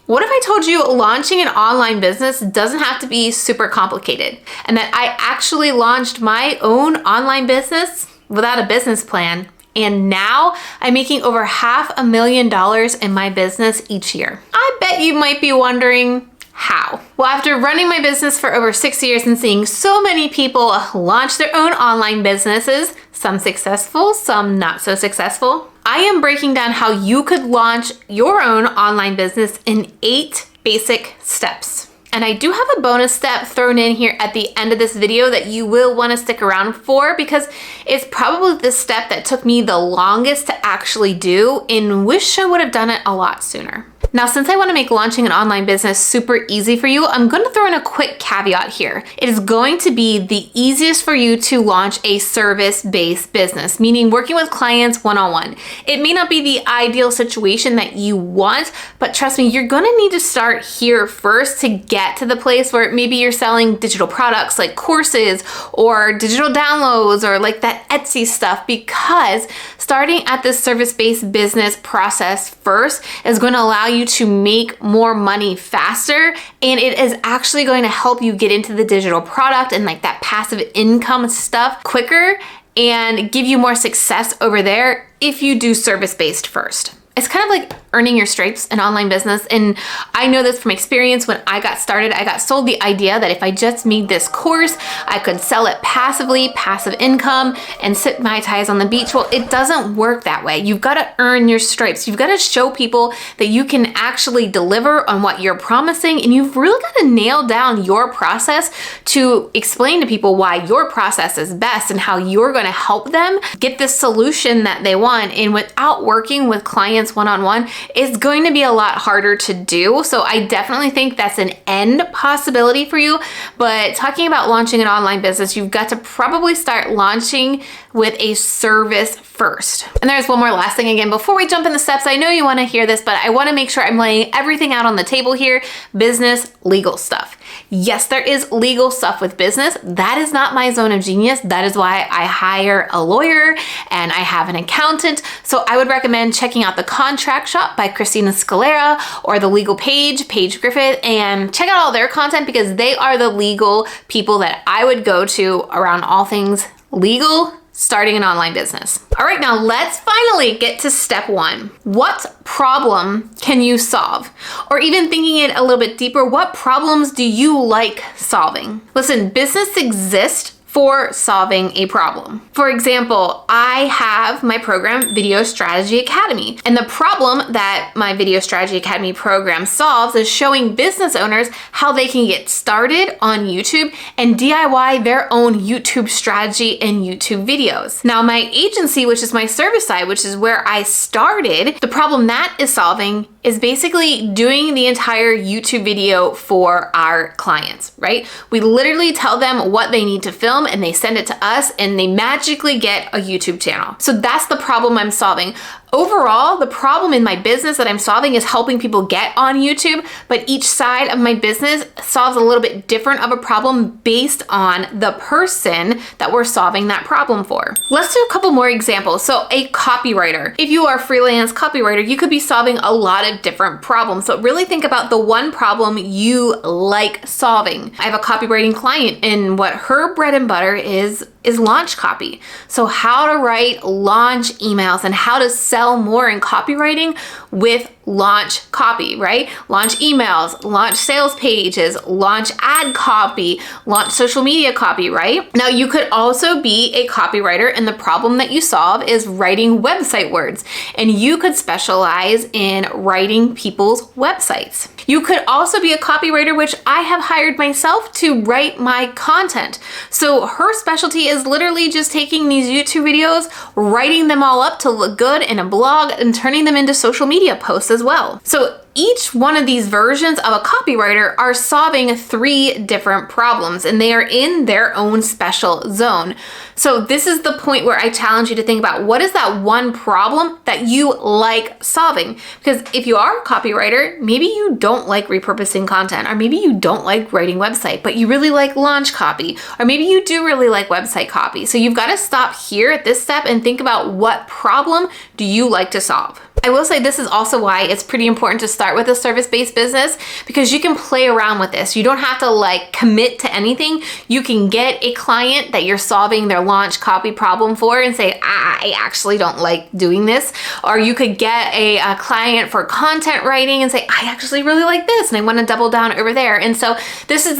What if I told you launching an online business doesn't have to be super complicated, and that I actually launched my own online business without a business plan, and now I'm making over $500,000 in my business each year? I bet you might be wondering, how? Well, after running my business for over 6 years and seeing so many people launch their own online businesses, some successful, some not so successful, I am breaking down how you could launch your own online business in 8 basic steps. And I do have a bonus step thrown in here at the end of this video that you will want to stick around for, because it's probably the step that took me the longest to actually do and wish I would have done it a lot sooner. Now, since I want to make launching an online business super easy for you, I'm going to throw in a quick caveat here. It is going to be the easiest for you to launch a service-based business, meaning working with clients one-on-one. It may not be the ideal situation that you want, but trust me, you're going to need to start here first to get to the place where maybe you're selling digital products like courses or digital downloads or like that Etsy stuff, because starting at this service-based business process first is going to allow you to make more money faster, and it is actually going to help you get into the digital product and like that passive income stuff quicker and give you more success over there if you do service-based first. It's kind of like earning your stripes in online business. And I know this from experience. When I got started, I got sold the idea that if I just made this course, I could sell it passively, passive income, and sip Mai Tais on the beach. Well, it doesn't work that way. You've got to earn your stripes. You've got to show people that you can actually deliver on what you're promising. And you've really got to nail down your process to explain to people why your process is best and how you're going to help them get the solution that they want. And without working with clients one-on-one, it's going to be a lot harder to do. So I definitely think that's an end possibility for you. But talking about launching an online business, you've got to probably start launching with a service first. And there's one more last thing again, before we jump in the steps. I know you want to hear this, but I want to make sure I'm laying everything out on the table here. Business, legal stuff. Yes, there is legal stuff with business. That is not my zone of genius. That is why I hire a lawyer and I have an accountant. So I would recommend checking out the Contract Shop by Christina Scalera or the legal page, Paige Griffith, and check out all their content, because they are the legal people that I would go to around all things legal starting an online business. All right, now let's finally get to step 1. What problem can you solve? Or even thinking it a little bit deeper, what problems do you like solving? Listen, business exists for solving a problem. For example, I have my program, Video Strategy Academy. And the problem that my Video Strategy Academy program solves is showing business owners how they can get started on YouTube and DIY their own YouTube strategy and YouTube videos. Now, my agency, which is my service side, which is where I started, the problem that is solving is basically doing the entire YouTube video for our clients, right? We literally tell them what they need to film and they send it to us and they magically get a YouTube channel. So that's the problem I'm solving. Overall, the problem in my business that I'm solving is helping people get on YouTube, but each side of my business solves a little bit different of a problem based on the person that we're solving that problem for. Let's do a couple more examples. So a copywriter. If you are a freelance copywriter, you could be solving a lot of different problems. So really think about the one problem you like solving. I have a copywriting client, and what her bread and butter is launch copy. So how to write launch emails and how to sell more in copywriting with launch copy, right? Launch emails, launch sales pages, launch ad copy, launch social media copy, right? Now you could also be a copywriter, and the problem that you solve is writing website words, and you could specialize in writing people's websites. You could also be a copywriter, which I have hired myself to write my content. So her specialty is literally just taking these YouTube videos, writing them all up to look good in a blog, and turning them into social media posts as well. So each one of these versions of a copywriter are solving 3 different problems, and they are in their own special zone. So this is the point where I challenge you to think about, what is that one problem that you like solving? Because if you are a copywriter, maybe you don't like repurposing content, or maybe you don't like writing website, but you really like launch copy, or maybe you do really like website copy. So you've got to stop here at this step and think about, what problem do you like to solve? I will say this is also why it's pretty important to start with a service-based business, because you can play around with this. You don't have to like commit to anything. You can get a client that you're solving their launch copy problem for and say, I actually don't like doing this. Or you could get a client for content writing and say, I actually really like this and I want to double down over there. And so this is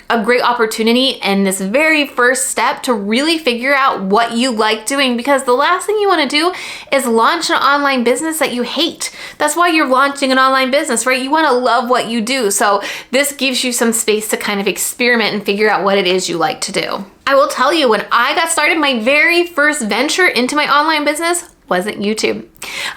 a great opportunity and this very first step to really figure out what you like doing, because the last thing you want to do is launch an online business that you hate. That's why you're launching an online business, right? You want to love what you do. So this gives you some space to kind of experiment and figure out what it is you like to do. I will tell you, when I got started, my very first venture into my online business wasn't YouTube.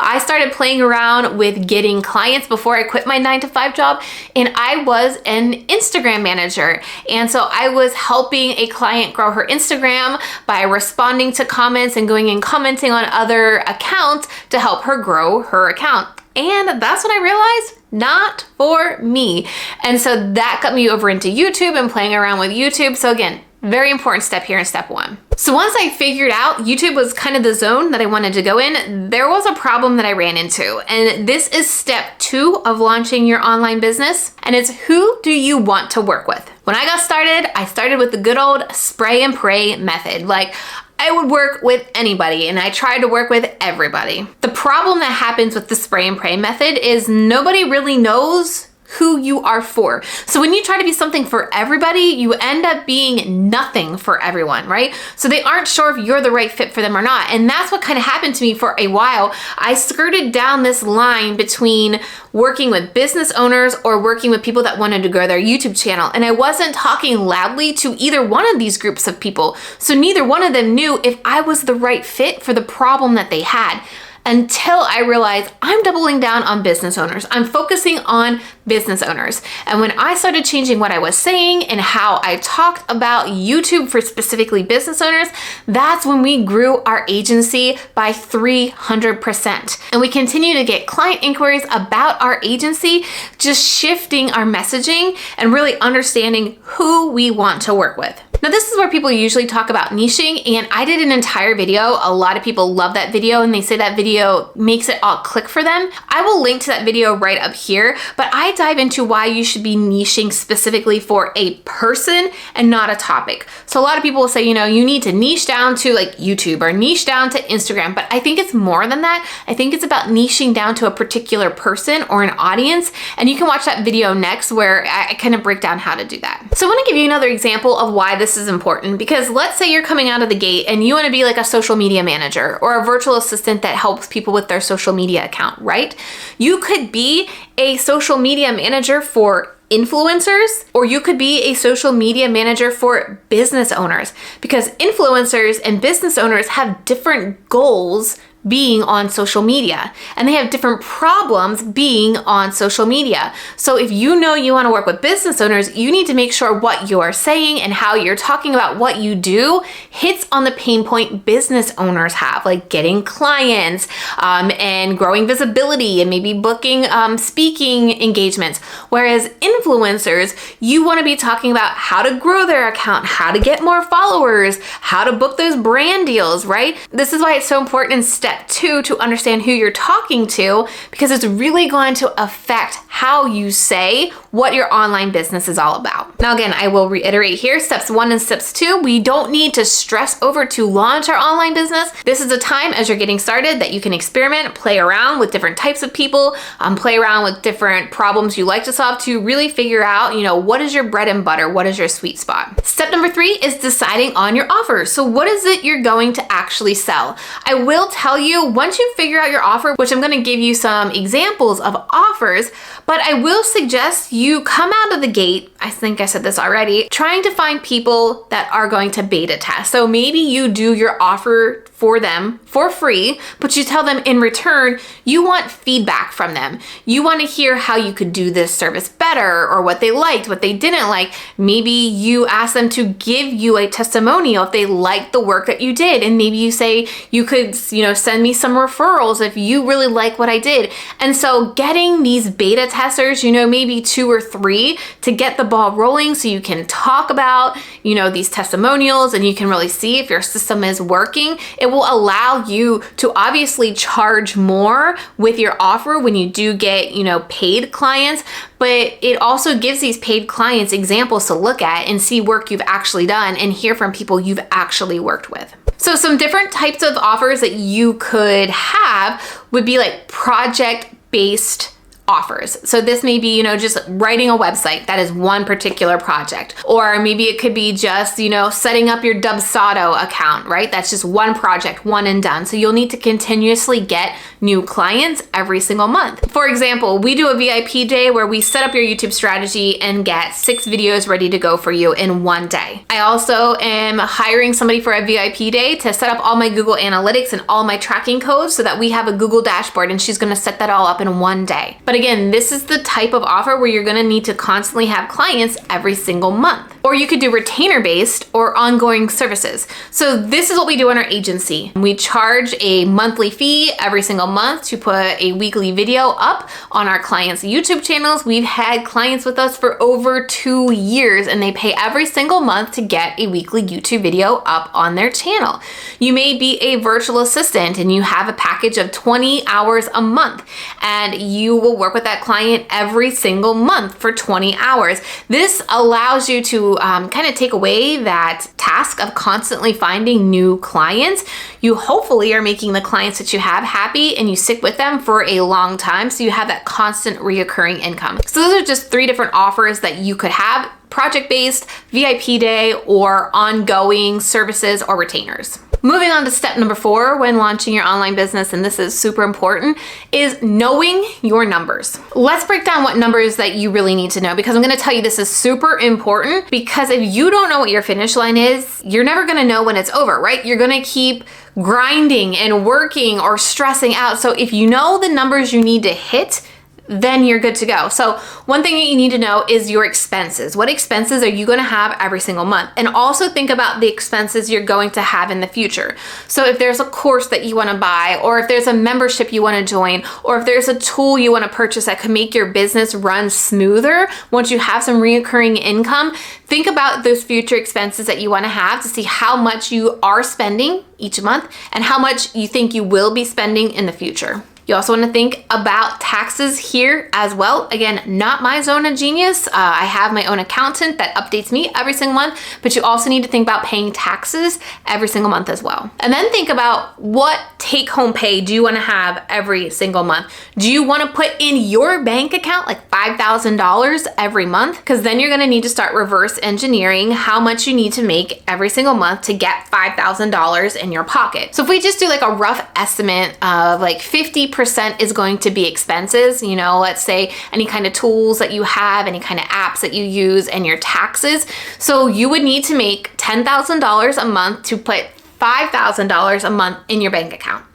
I started playing around with getting clients before I quit my 9-to-5 job, and I was an Instagram manager. And so I was helping a client grow her Instagram by responding to comments and going and commenting on other accounts to help her grow her account. And that's when I realized, not for me. And so that got me over into YouTube and playing around with YouTube. So again, very important step here in step 1. So once I figured out YouTube was kind of the zone that I wanted to go in, there was a problem that I ran into. And this is step 2 of launching your online business. And it's, who do you want to work with? When I started with the good old spray and pray method. Like, I would work with anybody and I tried to work with everybody. The problem that happens with the spray and pray method is nobody really knows who you are for. So when you try to be something for everybody, you end up being nothing for everyone, right? So they aren't sure if you're the right fit for them or not. And that's what kind of happened to me for a while. I skirted down this line between working with business owners or working with people that wanted to grow their YouTube channel. And I wasn't talking loudly to either one of these groups of people. So neither one of them knew if I was the right fit for the problem that they had, until I realized I'm doubling down on business owners. I'm focusing on business owners. And when I started changing what I was saying and how I talked about YouTube for specifically business owners, that's when we grew our agency by 300%. And we continue to get client inquiries about our agency, just shifting our messaging and really understanding who we want to work with. Now, this is where people usually talk about niching, and I did an entire video. A lot of people love that video and they say that video makes it all click for them. I will link to that video right up here, but I dive into why you should be niching specifically for a person and not a topic. So a lot of people will say, you know, you need to niche down to like YouTube or niche down to Instagram, but I think it's more than that. I think it's about niching down to a particular person or an audience, and you can watch that video next where I kind of break down how to do that. So I want to give you another example of why this is important, because let's say you're coming out of the gate and you want to be like a social media manager or a virtual assistant that helps people with their social media account, right? You could be a social media manager for influencers, or you could be a social media manager for business owners, because influencers and business owners have different goals being on social media, and they have different problems being on social media. So if you know you want to work with business owners, you need to make sure what you're saying and how you're talking about what you do hits on the pain point business owners have, like getting clients and growing visibility and maybe booking speaking engagements. Whereas influencers, you want to be talking about how to grow their account, how to get more followers, how to book those brand deals, right? This is why it's so important in step 2 to understand who you're talking to, because it's really going to affect how you say what your online business is all about. Now, again, I will reiterate here, steps 1 and steps 2, we don't need to stress over to launch our online business. This is a time as you're getting started that you can experiment, play around with different types of people, play around with different problems you like to solve to really figure out, you know, what is your bread and butter? What is your sweet spot? Step number 3 is deciding on your offer. So what is it you're going to actually sell? I will tell you, once you figure out your offer, which I'm going to give you some examples of offers, but I will suggest you come out of the gate, I think I said this already, trying to find people that are going to beta test. So maybe you do your offer for them for free, but you tell them in return, you want feedback from them. You want to hear how you could do this service better, or what they liked, what they didn't like. Maybe you ask them to give you a testimonial if they liked the work that you did. And maybe you say you could, you know, send send me some referrals if you really like what I did. And so getting these beta testers, maybe 2 or 3 to get the ball rolling so you can talk about, these testimonials and you can really see if your system is working. It will allow you to obviously charge more with your offer when you do get, paid clients, but it also gives these paid clients examples to look at and see work you've actually done and hear from people you've actually worked with. So some different types of offers that you could have would be like project-based offers. So this may be, just writing a website. That is one particular project. Or maybe it could be just, setting up your Dubsado account, right? That's just one project, one and done. So you'll need to continuously get new clients every single month. For example, we do a VIP day where we set up your YouTube strategy and get 6 videos ready to go for you in one day. I also am hiring somebody for a VIP day to set up all my Google Analytics and all my tracking codes so that we have a Google dashboard, and she's gonna set that all up in one day. But again, this is the type of offer where you're gonna need to constantly have clients every single month. Or you could do retainer-based or ongoing services. So this is what we do in our agency. We charge a monthly fee every single month to put a weekly video up on our clients' YouTube channels. We've had clients with us for over 2 years, and they pay every single month to get a weekly YouTube video up on their channel. You may be a virtual assistant and you have a package of 20 hours a month, and you will work with that client every single month for 20 hours. This allows you to kind of take away that task of constantly finding new clients. You hopefully are making the clients that you have happy and you stick with them for a long time, so you have that constant reoccurring income. So those are just 3 different offers that you could have: project-based, VIP day, or ongoing services or retainers. Moving on to step number 4 when launching your online business, and this is super important, is knowing your numbers. Let's break down what numbers that you really need to know, because I'm gonna tell you this is super important, because if you don't know what your finish line is, you're never gonna know when it's over, right? You're gonna keep grinding and working or stressing out. So if you know the numbers you need to hit, then you're good to go. So one thing that you need to know is your expenses. What expenses are you going to have every single month? And also think about the expenses you're going to have in the future. So if there's a course that you want to buy, or if there's a membership you want to join, or if there's a tool you want to purchase that could make your business run smoother once you have some recurring income, think about those future expenses that you want to have to see how much you are spending each month and how much you think you will be spending in the future. You also want to think about taxes here as well. Again, not my zone of genius. I have my own accountant that updates me every single month, but you also need to think about paying taxes every single month as well. And then think about what take-home pay do you want to have every single month? Do you want to put in your bank account like $5,000 every month? Because then you're going to need to start reverse engineering how much you need to make every single month to get $5,000 in your pocket. So if we just do like a rough estimate of like 50% is going to be expenses, let's say any kind of tools that you have, any kind of apps that you use, and your taxes. So you would need to make $10,000 a month to put $5,000 a month in your bank account.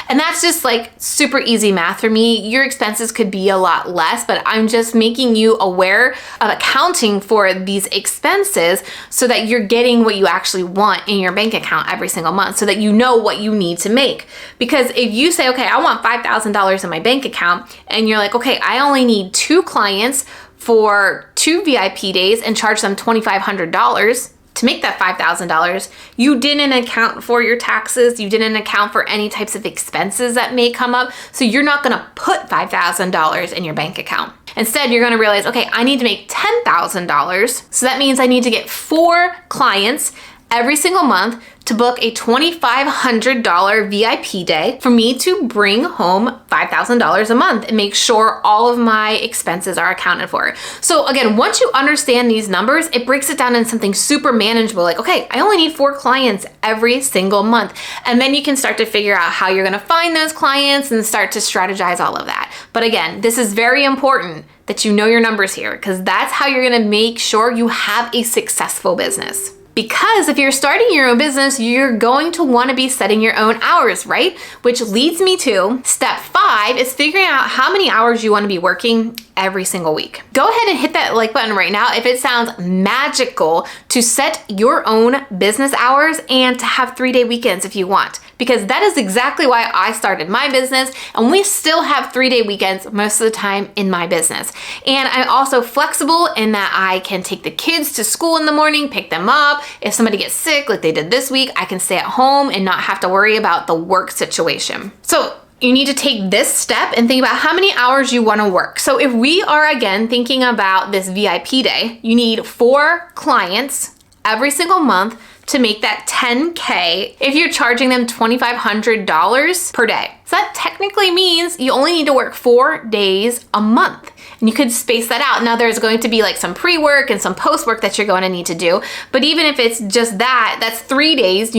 And that's just like super easy math for me. Your expenses could be a lot less, but I'm just making you aware of accounting for these expenses so that you're getting what you actually want in your bank account every single month, so that you know what you need to make. Because if you say, okay, I want $5,000 in my bank account, and you're like, okay, I only need 2 clients for 2 VIP days and charge them $2,500, to make that $5,000, you didn't account for your taxes, you didn't account for any types of expenses that may come up, so you're not gonna put $5,000 in your bank account. Instead, you're gonna realize, okay, I need to make $10,000, so that means I need to get 4 clients every single month to book a $2,500 VIP day for me to bring home $5,000 a month and make sure all of my expenses are accounted for. So again, once you understand these numbers, it breaks it down into something super manageable. Like, okay, I only need 4 clients every single month. And then you can start to figure out how you're gonna find those clients and start to strategize all of that. But again, this is very important that you know your numbers here, because that's how you're gonna make sure you have a successful business. Because if you're starting your own business, you're going to want to be setting your own hours, right? Which leads me to step 5 is figuring out how many hours you want to be working every single week. Go ahead and hit that like button right now if it sounds magical to set your own business hours and to have 3-day weekends if you want. because that is exactly why I started my business, and we still have 3-day weekends most of the time in my business. And I'm also flexible in that I can take the kids to school in the morning, pick them up. If somebody gets sick like they did this week, I can stay at home and not have to worry about the work situation. So you need to take this step and think about how many hours you want to work. So if we are again thinking about this VIP day, you need 4 clients every single month to make that $10K if you're charging them $2,500 per day. So that technically means you only need to work 4 days a month. And you could space that out. Now there's going to be like some pre-work and some post-work that you're going to need to do. But even if it's just that, that's 3 days,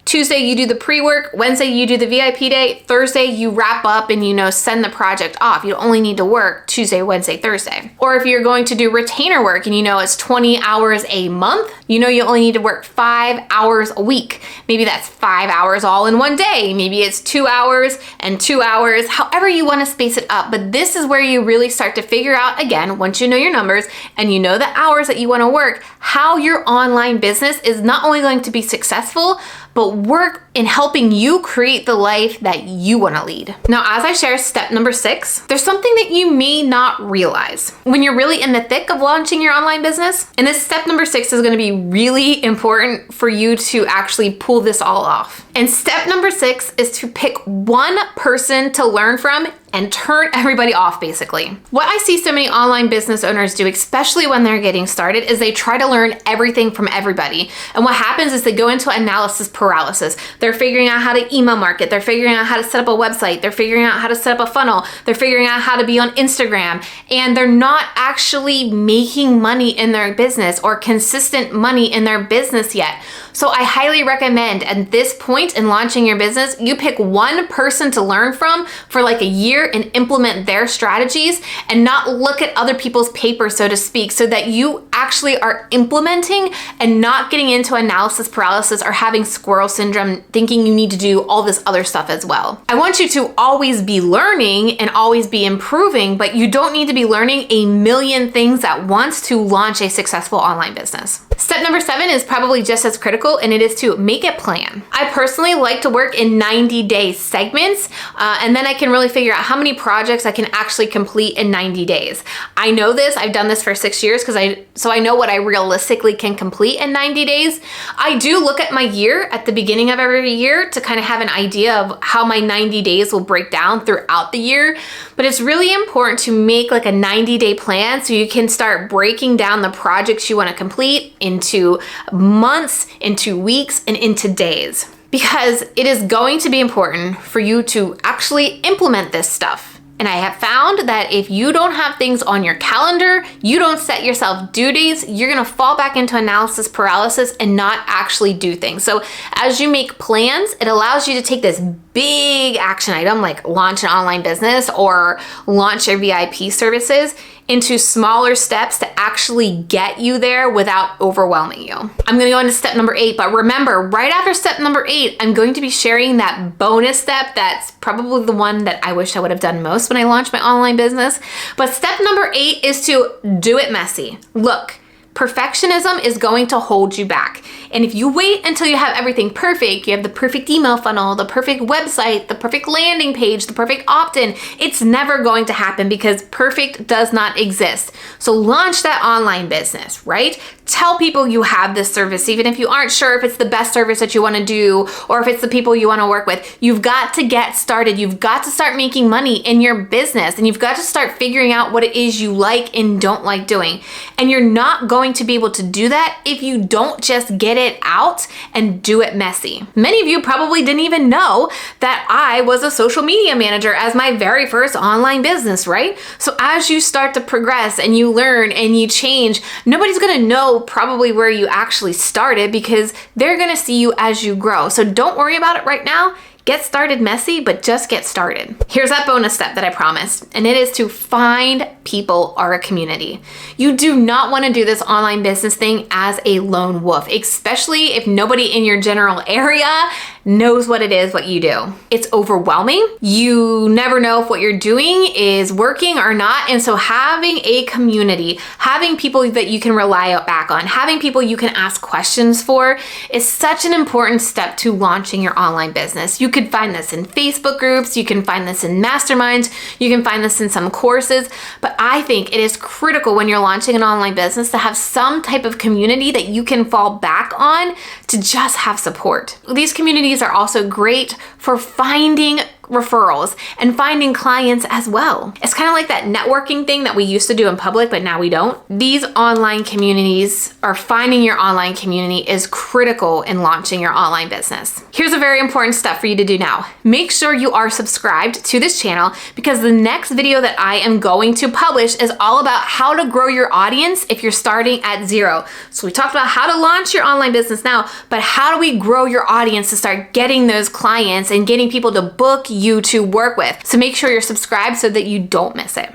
Tuesday you do the pre-work, Wednesday you do the VIP day, Thursday you wrap up and send the project off. You only need to work Tuesday, Wednesday, Thursday. Or if you're going to do retainer work and it's 20 hours a month, you only need to work 5 hours a week. Maybe that's 5 hours all in one day. Maybe it's 2 hours and 2 hours, however you want to space it up. But this is where you really start to figure out, again, once you know your numbers and you know the hours that you want to work, how your online business is not only going to be successful, but work in helping you create the life that you want to lead. Now, as I share step number 6, there's something that you may not realize when you're really in the thick of launching your online business. And this step number 6 is going to be really important for you to actually pull this all off. And step number 6 is to pick one person to learn from and turn everybody off, basically. What I see so many online business owners do, especially when they're getting started, is they try to learn everything from everybody. And what happens is they go into analysis paralysis. They're figuring out how to email market. They're figuring out how to set up a website. They're figuring out how to set up a funnel. They're figuring out how to be on Instagram. And they're not actually making money in their business or consistent money in their business yet. So I highly recommend at this point in launching your business, you pick one person to learn from for like a year and implement their strategies and not look at other people's paper, so to speak, so that you actually are implementing and not getting into analysis paralysis or having squirrel syndrome, thinking you need to do all this other stuff as well. I want you to always be learning and always be improving, but you don't need to be learning a million things at once to launch a successful online business. Step number 7 is probably just as critical, and it is to make a plan. I personally like to work in 90-day segments, and then I can really figure out how many projects I can actually complete in 90 days. I know this, I've done this for 6 years so I know what I realistically can complete in 90 days. I do look at my year at the beginning of every year to kind of have an idea of how my 90 days will break down throughout the year, but it's really important to make like a 90-day plan so you can start breaking down the projects you want to complete into months, into weeks, and into days. Because it is going to be important for you to actually implement this stuff. And I have found that if you don't have things on your calendar, you don't set yourself due dates, you're gonna fall back into analysis paralysis and not actually do things. So as you make plans, it allows you to take this big action item like launch an online business or launch your VIP services into smaller steps to actually get you there without overwhelming you. I'm gonna go into step number 8, but remember, right after step number 8, I'm going to be sharing that bonus step that's probably the one that I wish I would have done most when I launched my online business. But step number 8 is to do it messy. Look, perfectionism is going to hold you back. And if you wait until you have everything perfect, you have the perfect email funnel, the perfect website, the perfect landing page, the perfect opt-in, it's never going to happen because perfect does not exist. So launch that online business, right? Tell people you have this service, even if you aren't sure if it's the best service that you want to do or if it's the people you want to work with. You've got to get started. You've got to start making money in your business, and you've got to start figuring out what it is you like and don't like doing. And you're not going to be able to do that if you don't just get it out and do it messy. Many of you probably didn't even know that I was a social media manager as my very first online business, right? So as you start to progress and you learn and you change, nobody's going to know probably where you actually started because they're going to see you as you grow. So don't worry about it right now. Get started messy, but just get started. Here's that bonus step that I promised, and it is to find people or a community. You do not want to do this online business thing as a lone wolf, especially if nobody in your general area knows what it is what you do. It's overwhelming. You never know if what you're doing is working or not. And so having a community, having people that you can rely back on, having people you can ask questions for is such an important step to launching your online business. You could find this in Facebook groups, you can find this in masterminds, you can find this in some courses, but I think it is critical when you're launching an online business to have some type of community that you can fall back on to just have support. These communities are also great for finding referrals and finding clients as well. It's kind of like that networking thing that we used to do in public, but now we don't. These online communities, or finding your online community, is critical in launching your online business. Here's a very important step for you to do now. Make sure you are subscribed to this channel, because the next video that I am going to publish is all about how to grow your audience if you're starting at zero. So we talked about how to launch your online business now, but how do we grow your audience to start getting those clients and getting people to book you to work with? So make sure you're subscribed so that you don't miss it.